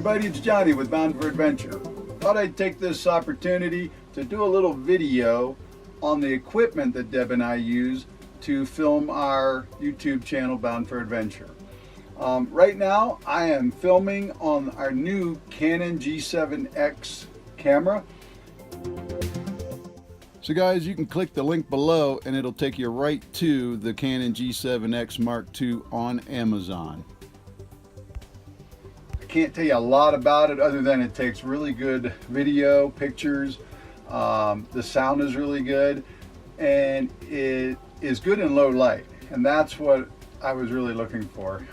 everybody, it's Johnny with Bound for Adventure. Thought I'd take this opportunity to do a little video on the equipment that Deb and I use to film our YouTube channel Bound for Adventure. Right now I am filming on our new Canon G7X camera. So guys, you can click the link below and it'll take you right to the Canon G7X Mark II on Amazon. I can't tell you a lot about it other than it takes really good video, pictures, the sound is really good, and it is good in low light, and that's what I was really looking for,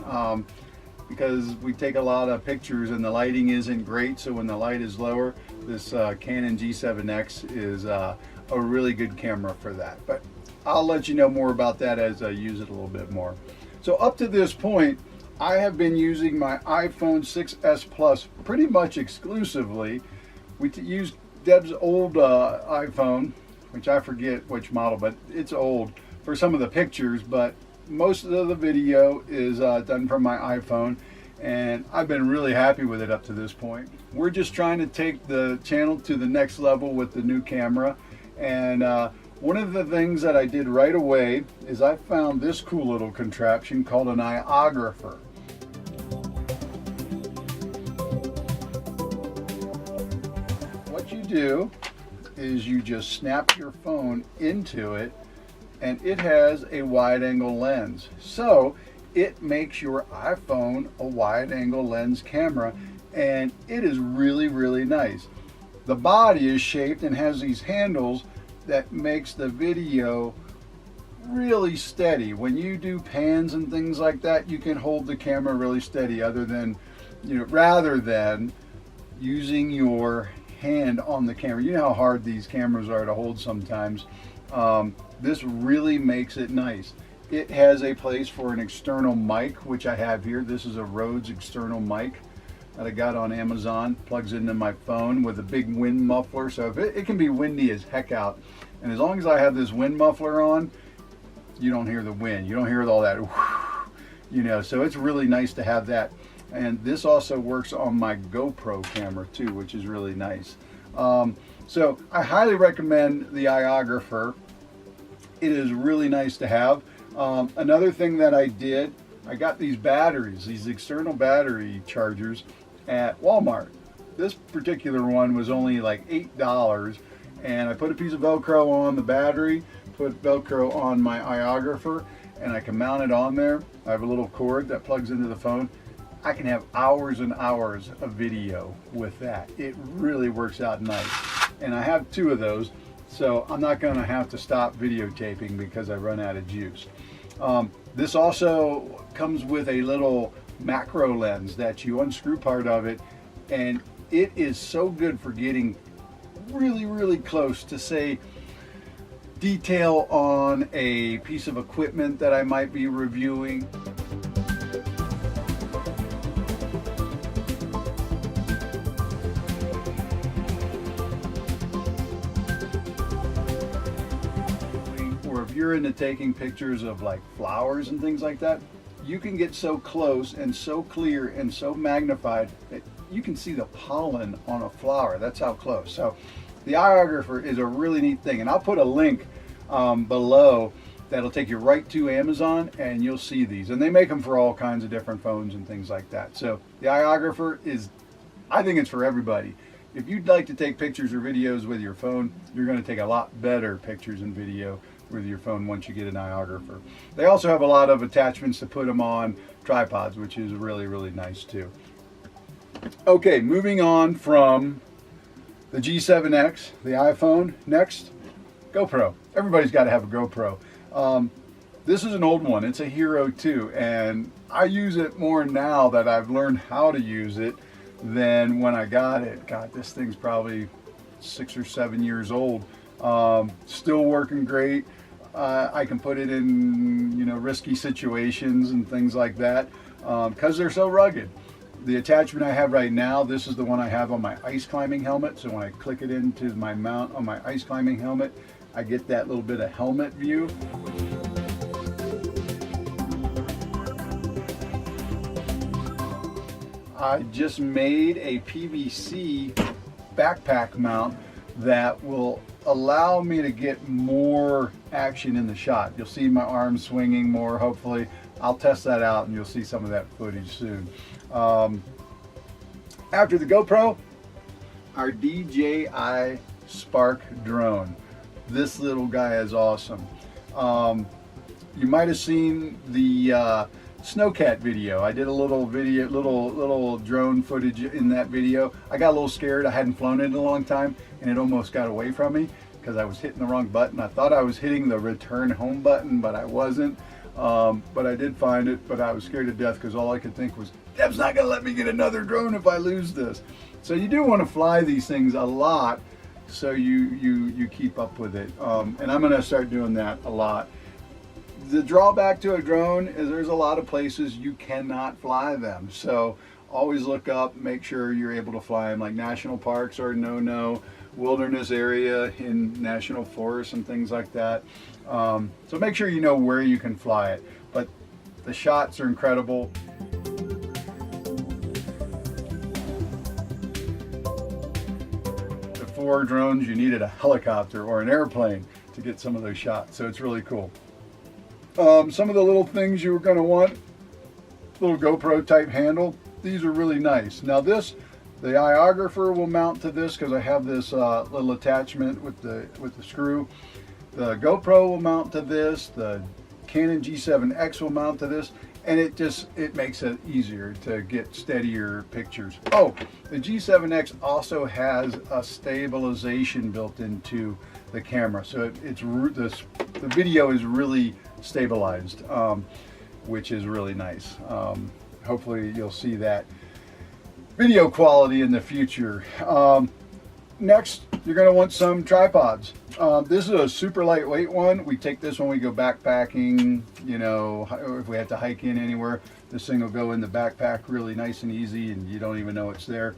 because we take a lot of pictures and the lighting isn't great, so when the light is lower, this Canon G7X is a really good camera for that. But I'll let you know more about that as I use it a little bit more. So up to this point, I have been using my iPhone 6s Plus pretty much exclusively. We used Deb's old iPhone, which I forget which model, but it's old, for some of the pictures, but most of the video is done from my iPhone, and I've been really happy with it up to this point. We're just trying to take the channel to the next level with the new camera, and one of the things that I did right away is I found this cool little contraption called an iographer. What you do is you just snap your phone into it, and it has a wide angle lens, so it makes your iPhone a wide angle lens camera, and it is really nice. The body is shaped and has these handles that makes the video really steady. When you do pans and things like that, you can hold the camera really steady, other than, rather than using your hand on the camera. You know how hard these cameras are to hold sometimes. This really makes it nice. It has a place for an external mic, which I have here. This is a Rhodes external mic that I got on Amazon. Plugs into my phone with a big wind muffler, so if it can be windy as heck out, and as long as I have this wind muffler on, you don't hear the wind. You don't hear all that, so it's really nice to have that. And this also works on my GoPro camera too, which is really nice. So I highly recommend the iographer. It is really nice to have. Another thing that I did, I got these batteries, these external battery chargers at Walmart. This particular one was only like $8, and I put a piece of Velcro on the battery, put Velcro on my iographer, and I can mount it on there. I have a little cord that plugs into the phone. I can have hours and hours of video with that. It really works out nice. And I have 2 of those, so I'm not going to have to stop videotaping because I run out of juice. This also comes with a little macro lens that you unscrew part of it, and it is so good for getting really close to, say, detail on a piece of equipment that I might be reviewing. Or if you're into taking pictures of like flowers and things like that, you can get so close and so clear and so magnified that you can see the pollen on a flower. That's how close. So the iographer is a really neat thing, and I'll put a link below that'll take you right to Amazon, and you'll see these, and they make them for all kinds of different phones and things like that. So the iographer is, I think it's for everybody. If you'd like to take pictures or videos with your phone, you're going to take a lot better pictures and video with your phone once you get an iographer. They also have a lot of attachments to put them on tripods, which is really nice too. Okay, moving on from the G7X, the iPhone, next, GoPro. Everybody's got to have a GoPro. This is an old one. It's a Hero 2, and I use it more now that I've learned how to use it than when I got it. God, this thing's probably 6 or 7 years old. Still working great. I can put it in, risky situations and things like that, because they're so rugged. The attachment I have right now, this is the one I have on my ice climbing helmet. So when I click it into my mount on my ice climbing helmet, I get that little bit of helmet view. I just made a PVC backpack mount that will allow me to get more action in the shot. You'll see my arms swinging more, hopefully. I'll test that out and you'll see some of that footage soon. After the GoPro, our DJI Spark drone. This little guy is awesome. You might have seen the Snowcat video. I did a little video, little drone footage in that video. I got a little scared. I hadn't flown it in a long time and it almost got away from me because I was hitting the wrong button. I thought I was hitting the return home button, but I wasn't. But I did find it, but I was scared to death because all I could think was, Deb's not gonna let me get another drone if I lose this. So you do want to fly these things a lot so you keep up with it. And I'm gonna start doing that a lot. The drawback to a drone is there's a lot of places you cannot fly them. So always look up, make sure you're able to fly them, like national parks are no-no, wilderness area in national forests and things like that. So make sure you know where you can fly it. But the shots are incredible. Before drones, you needed a helicopter or an airplane to get some of those shots. So it's really cool. Some of the little things you were going to want, little GoPro type handle. These are really nice. Now this, the iographer will mount to this because I have this little attachment with the screw. The GoPro will mount to this. The Canon G7X will mount to this, and it makes it easier to get steadier pictures. Oh, the G7X also has a stabilization built into the camera, so the video is really stabilized, which is really nice. Hopefully you'll see that video quality in the future. Next, you're going to want some tripods. This is a super lightweight one. We take this when we go backpacking, you know, or if we have to hike in anywhere, this thing will go in the backpack really nice and easy and you don't even know it's there.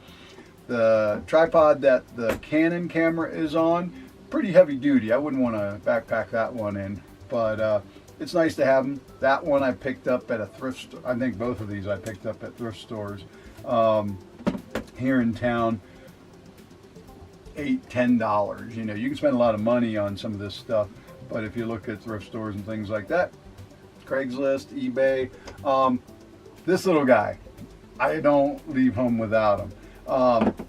The tripod that the Canon camera is on, pretty heavy duty. I wouldn't want to backpack that one in, but it's nice to have them. That one I picked up at a thrift store. I think both of these I picked up at thrift stores here in town. $8–10. You know, you can spend a lot of money on some of this stuff, but if you look at thrift stores and things like that, Craigslist, eBay, this little guy, I don't leave home without him.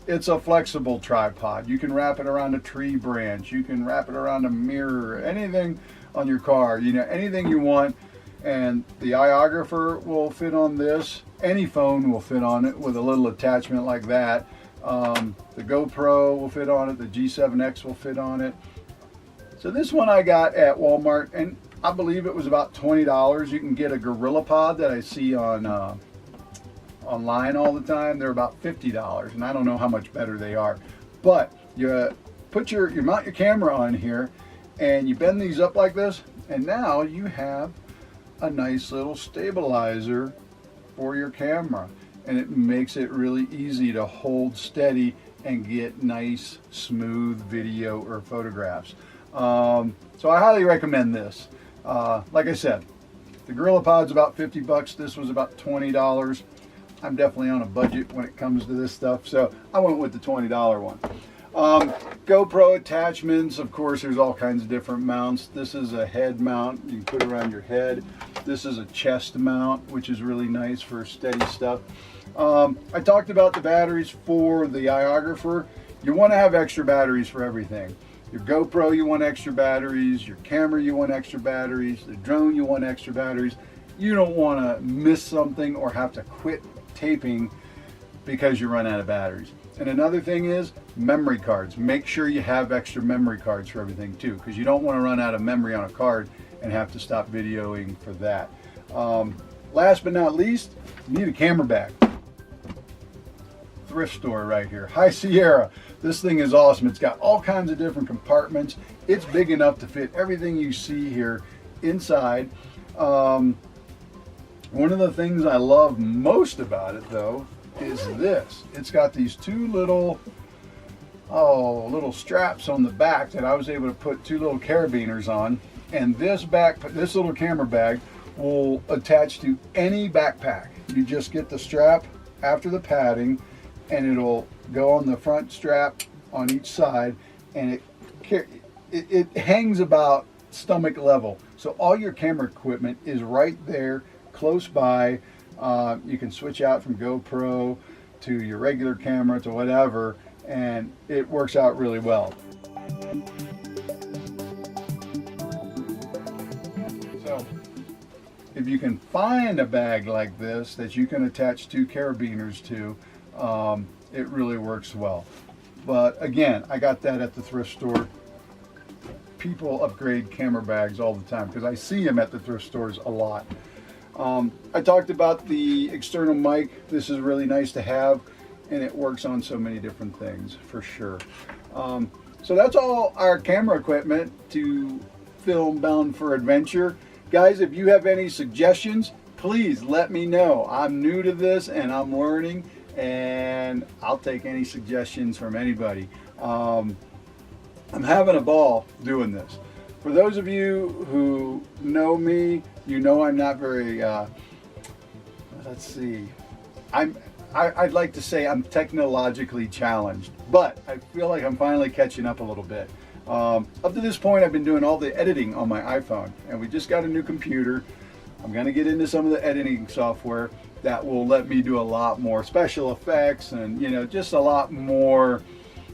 It's a flexible tripod. You can wrap it around a tree branch, you can wrap it around a mirror, anything on your car, you know, anything you want. And the iographer will fit on this. Any phone will fit on it with a little attachment like that. The GoPro will fit on it, the G7X will fit on it. So this one I got at Walmart, and I believe it was about $20. You can get a GorillaPod that I see on online all the time. They're about $50, and I don't know how much better they are. But you mount your camera on here, and you bend these up like this, and now you have a nice little stabilizer for your camera. And it makes it really easy to hold steady and get nice, smooth video or photographs. So I highly recommend this. Like I said, the GorillaPod's about 50 bucks. This was about $20. I'm definitely on a budget when it comes to this stuff, so I went with the $20 one. GoPro attachments, of course, there's all kinds of different mounts. This is a head mount you can put around your head. This is a chest mount, which is really nice for steady stuff. I talked about the batteries for the iographer. You want to have extra batteries for everything. Your GoPro, you want extra batteries. Your camera, you want extra batteries. The drone, you want extra batteries. You don't want to miss something or have to quit taping because you run out of batteries. And another thing is memory cards. Make sure you have extra memory cards for everything too, because you don't want to run out of memory on a card and have to stop videoing for that. Last but not least, you need a camera bag. Thrift store right here, High Sierra. This thing is awesome. It's got all kinds of different compartments. It's big enough to fit everything you see here inside. One of the things I love most about it though is this. It's got these two little straps on the back that I was able to put two little carabiners on, and this little camera bag will attach to any backpack. You just get the strap after the padding, and it'll go on the front strap on each side, and it hangs about stomach level. So all your camera equipment is right there, close by. You can switch out from GoPro to your regular camera to whatever, and it works out really well. So if you can find a bag like this that you can attach two carabiners to, it really works well. But again, I got that at the thrift store. People upgrade camera bags all the time because I see them at the thrift stores a lot. I talked about the external mic. This is really nice to have, and it works on so many different things for sure. So that's all our camera equipment to film Bound for Adventure. Guys, if you have any suggestions, please let me know. I'm new to this and I'm learning, and I'll take any suggestions from anybody. I'm having a ball doing this. For those of you who know me, you know I'm not very, let's see, I'd like to say I'm technologically challenged, but I feel like I'm finally catching up a little bit. Up to this point, I've been doing all the editing on my iPhone, and we just got a new computer. I'm going to get into some of the editing software that will let me do a lot more special effects and, you know, just a lot more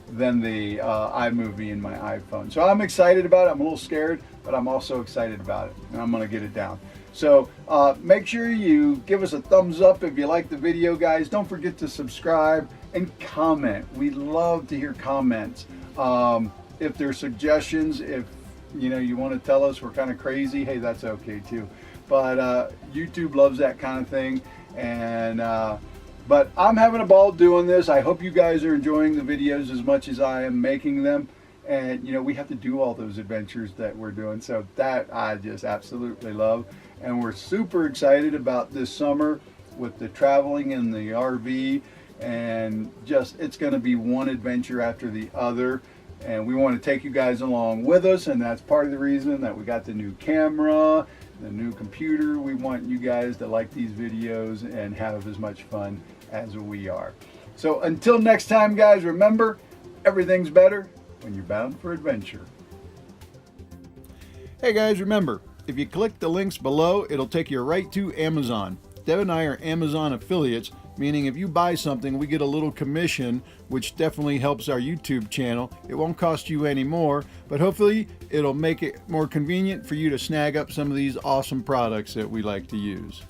than the iMovie in my iPhone. So I'm excited about it. I'm a little scared, but I'm also excited about it, and I'm going to get it down. So make sure you give us a thumbs up if you like the video, guys. Don't forget to subscribe and comment. We love to hear comments. If there's suggestions, if you want to tell us we're kind of crazy, hey, that's okay too. But YouTube loves that kind of thing, and but I'm having a ball doing this. I hope you guys are enjoying the videos as much as I am making them. And we have to do all those adventures that we're doing, so that I just absolutely love. And we're super excited about this summer with the traveling in the RV, and just it's going to be one adventure after the other. And we want to take you guys along with us, and that's part of the reason that we got the new camera, the new computer. We want you guys to like these videos and have as much fun as we are. So until next time, guys, remember, everything's better when you're bound for adventure. Hey guys, remember, if you click the links below, it'll take you right to Amazon. Deb and I are Amazon affiliates, meaning if you buy something, we get a little commission, which definitely helps our YouTube channel. It won't cost you any more, but hopefully it'll make it more convenient for you to snag up some of these awesome products that we like to use.